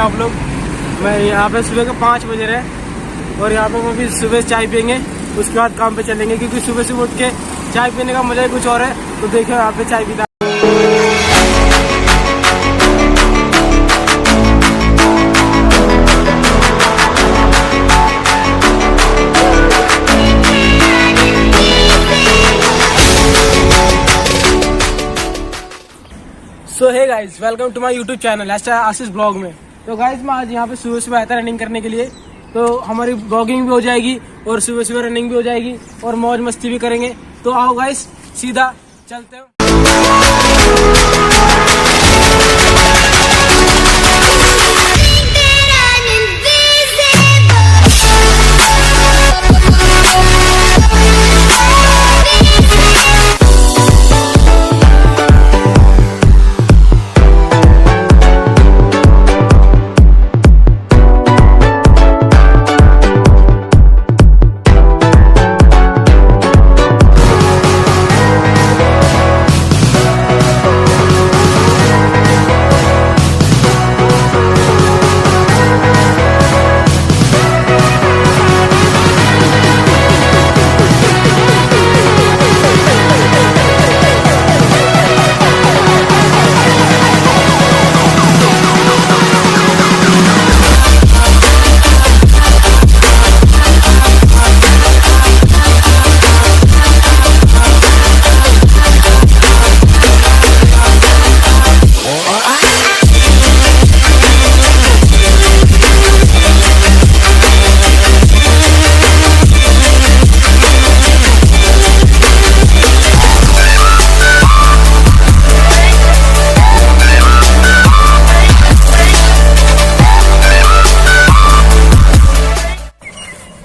आप लोग। मैं यहाँ पे सुबह के 5 बजे रहे और यहाँ पे हम अभी सुबह चाय पियेंगे, उसके बाद काम पे चलेंगे, क्योंकि सुबह सुबह उठ के चाय पीने का मजा ही कुछ और है। तो देखो यहाँ पे चाय पीता। So hey guys, welcome to my YouTube channel Ashish blog में। तो गाइज मैं आज यहाँ पे सुबह सुबह आया था रनिंग करने के लिए, तो हमारी ब्लॉगिंग भी हो जाएगी और सुबह सुबह रनिंग भी हो जाएगी और मौज मस्ती भी करेंगे। तो आओ गाइज सीधा चलते हैं।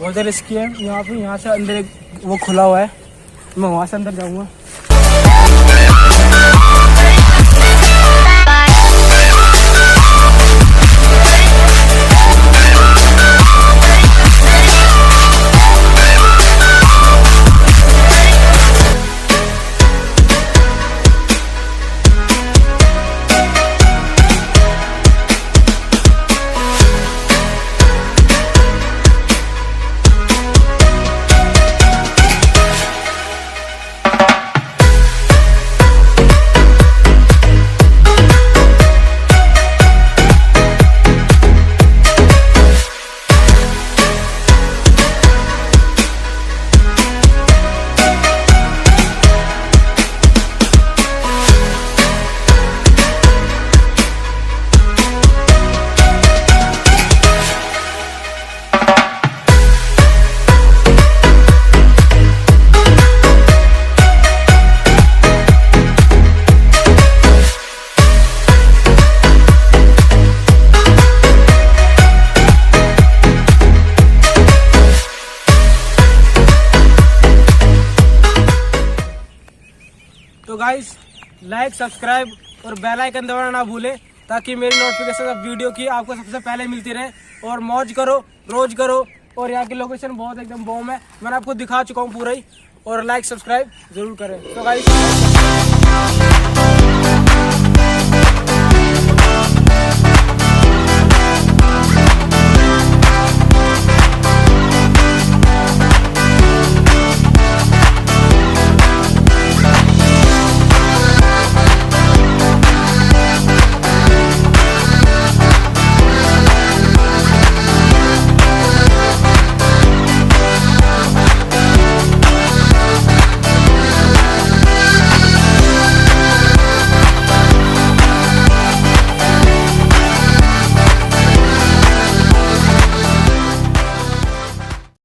बहुत रिस्की है यहाँ पे। यहाँ से अंदर एक वो खुला हुआ है, मैं वहाँ से अंदर जाऊँगा। तो गाइस लाइक, सब्सक्राइब और बेल आइकन दबाना ना भूलें, ताकि मेरी नोटिफिकेशन वीडियो की आपको सबसे पहले मिलती रहे। और मौज करो, रोज करो। और यहाँ की लोकेशन बहुत एकदम बॉम है, मैंने आपको दिखा चुका हूँ पूरा ही। और लाइक सब्सक्राइब जरूर करें। तो गाइस